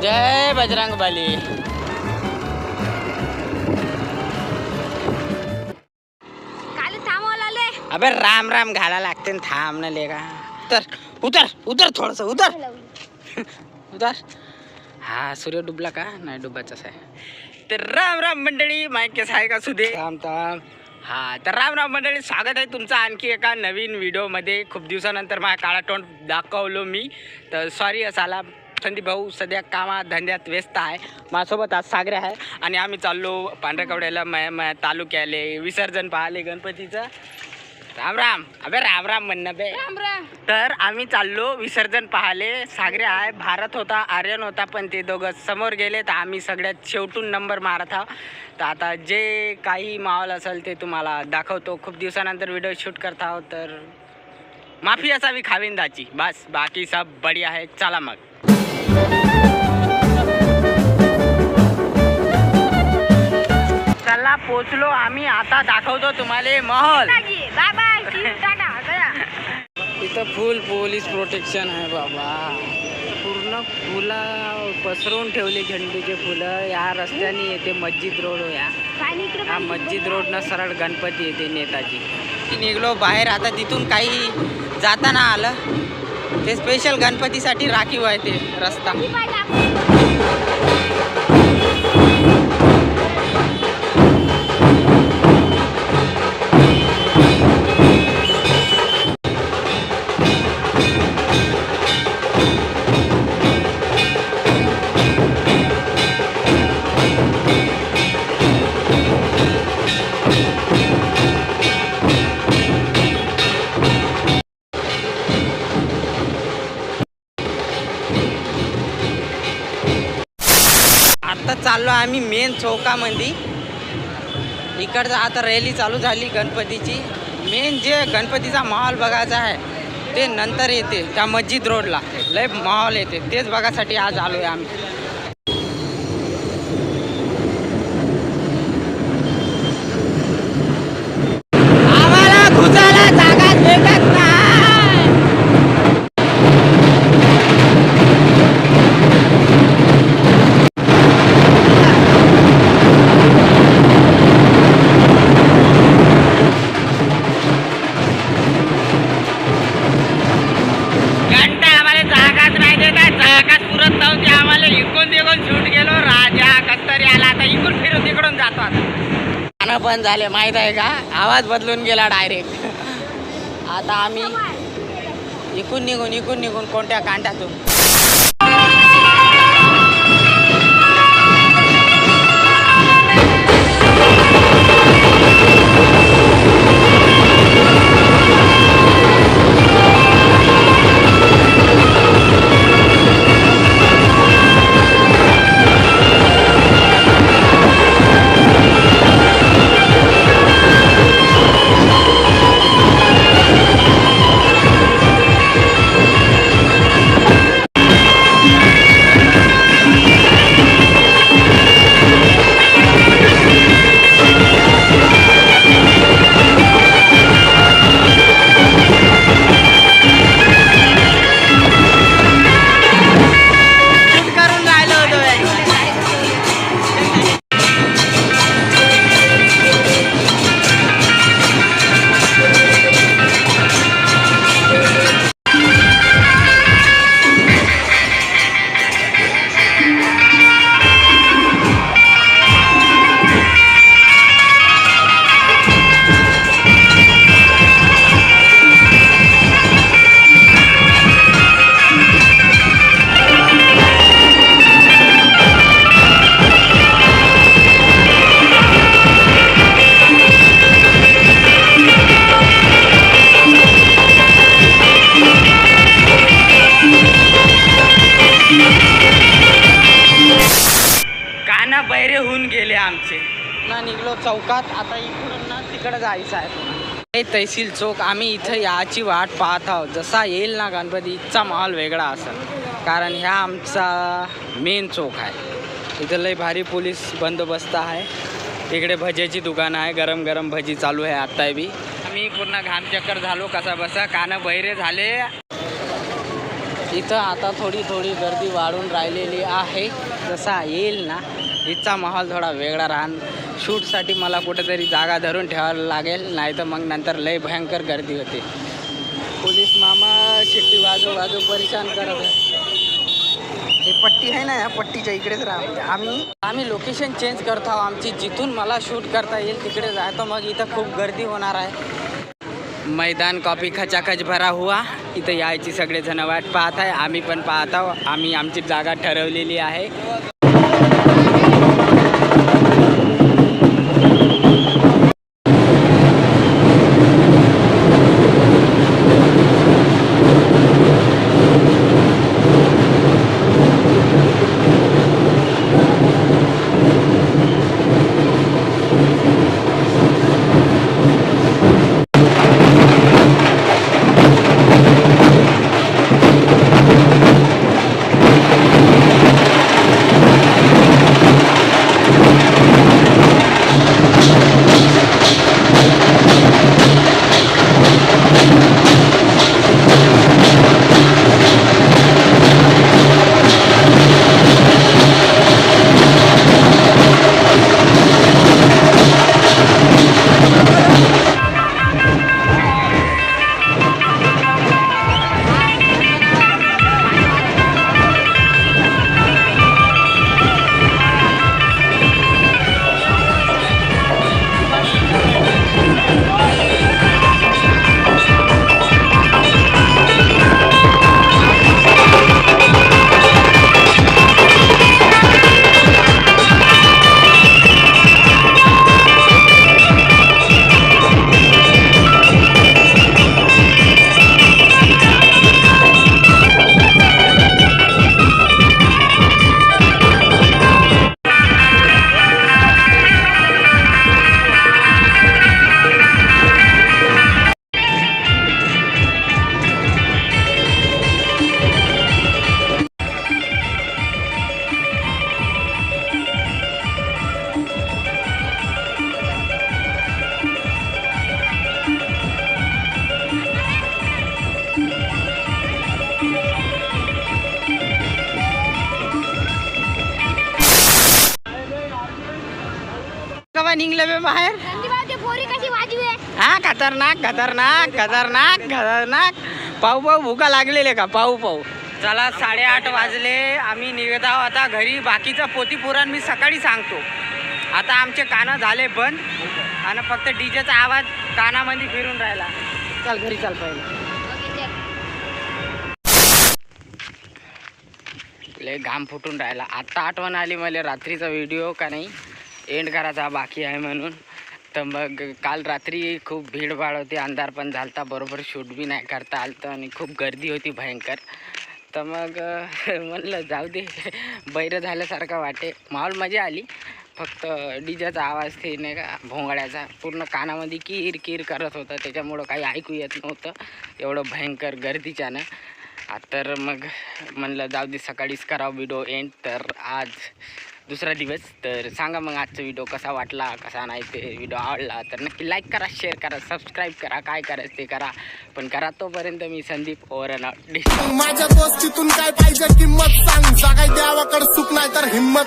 जय बजरंग बली। अबे राम राम घाला लागते न थांब न लेगा। उतर उतर उतर थोडस उतर उतर। हा सूर्य डुबला का नाही डुबाचाच आहे. तर राम राम मंडळी, माईक कसा आहे का सुदे थांब थांब. हा तर राम राम मंडळी, स्वागत आहे तुमचं आणखी एका नवीन व्हिडिओमध्ये. खूप दिवसानंतर माझा काळा तोंड दाखवलो मी, तर सॉरी असाला. संदीप भाऊ सध्या कामात धंद्यात व्यस्त आहे. माझ्यासोबत आज सागरे आहे आणि आम्ही चाललो पांढरकवड्याला तालुक्याले विसर्जन पाहाले गणपतीचं. राम राम. अबे राम राम म्हणणं बे. राम राम. तर आम्ही चाललो विसर्जन पाहाले. सागरे आहे, भारत होता, आर्यन होता, पण ते दोघं समोर गेले. तर आम्ही सगळ्यात शेवटून नंबर मारत आहोत. तर आता जे काही माहोल असेल ते तुम्हाला दाखवतो. खूप दिवसानंतर व्हिडिओ शूट करत आहोत, तर माफी असावी खाविंदाची, बस बाकी सब बढिया आहे. चला मग. चला पोचलो आम्ही. आता दाखवतो तुम्हाला माहोल. इथं फुल पोलीस प्रोटेक्शन आहे बाबा. पूर्ण फुलं पसरवून ठेवले, झेंडूचे फुलं. या रस्त्याने येते मस्जिद रोड. या मस्जिद रोडनं सरळ गणपती येते नेताजी. निघलो बाहेर. आता तिथून काही जाताना आलं ते स्पेशल गणपतीसाठी राखीव आहे ते रस्ता. आता चाललो आम्ही मेन चौकामध्ये. इकडचं आता रॅली चालू झाली गणपतीची. मेन जे गणपतीचा माहोल बघायचा आहे ते नंतर येते त्या मस्जिद रोडला. लय माहोल येते, तेच बघायसाठी आज आलो आहे आम्ही. आम्हाला घुसायला जागा भेटत नाही. बंद झाले माहित आहे का, आवाज बदलून गेला डायरेक्ट. आता आम्ही इकून निघून कोणत्या कांट्यातून. बैरे होऊन गेले आमचे ना. निघलो चौकात. आता इकडून ना तिकडे जायचं आहे. तहसील चौक. आम्ही इथं याची वाट पाहत आहोत. जसा येईल ना गणपतीचा माहोल वेगळा असेल, कारण ह्या आमचा मेन चौक आहे. इथं लय भारी पोलीस बंदोबस्त आहे. इकडे भज्याची दुकान आहे, गरम गरम भजी चालू आहे आत्ता बी. आम्ही पूर्ण घाम चक्कर झालो कसा बसा, कानं बैरे झाले. इथं आता थोडी गर्दी वाढून राहिलेली आहे. जसा येईल ना इथचा माहोल थोडा वेगळा राहणार. शूटसाठी मला कुठेतरी जागा धरून ठेवायला लागेल, नाही तर मग नंतर लय भयंकर गर्दी होते. पोलीस मामा शिट्टी वाजू परेशान करत आहे. हे पट्टी आहे ना, या पट्टीच्या इकडेच आम्ही लोकेशन चेंज करतो आमची. जिथून मला शूट करता येईल तिकडे जातो. मग इथं खूप गर्दी होणार आहे. मैदान कॉपी खचाखच भरा हुआ. इथं यायची सगळेजण वाट पाहत आहे. आम्ही पण पाहत आहोत. आम्ही आमची जागा ठरवलेली आहे. निघलं बे बाहेर. हा खतरनाक. पाहू भूका लागलेले का? पाहू. चला 8:30 वाजले. आम्ही निघत आहोत आता घरी. बाकीचं पोती पुराण मी सकाळी सांगतो. आता आमचे कानं झाले बंद आणि फक्त डीजेचा आवाज कानामध्ये फिरून राहिला. चल घरी चाल पहिले. लय घाम फुटून राहिला. आत्ता आठवण आली मला रात्रीचा व्हिडिओ का नाही एंड करायचा बाकी आहे म्हणून. तर मग काल रात्री खूप भीडभाड होती. अंधार पण झालता. बरोबर शूट बी नाही करता आलं आणि खूप गर्दी होती भयंकर. तर मग म्हणलं जाऊ दे. बैरं झाल्यासारखं वाटे. माहोल मजा आली. फक्त डीजेचा आवाज ते नाही का भोंगड्याचा पूर्ण कानामध्ये कीर करत होता. त्याच्यामुळं काही ऐकू येत नव्हतं एवढं भयंकर गर्दीच्यानं. तर मग म्हणलं जाऊ दे सकाळीच करावं व्हिडिओ एंड. तर आज दुसरा दिवस. तर सांगा मग आजचा व्हिडिओ कसा वाटला कसा नाही. ते व्हिडिओ आवडला तर नक्की लाईक करा, शेअर करा, सबस्क्राईब करा. काय करायचं ते करा. पण करा. तोपर्यंत मी संदीप ओव्हर माझ्या दोस्तीतून काय पाहिजे किंमत सांग. सगळ्या देवाकडे सुख नाही तर हिंमत.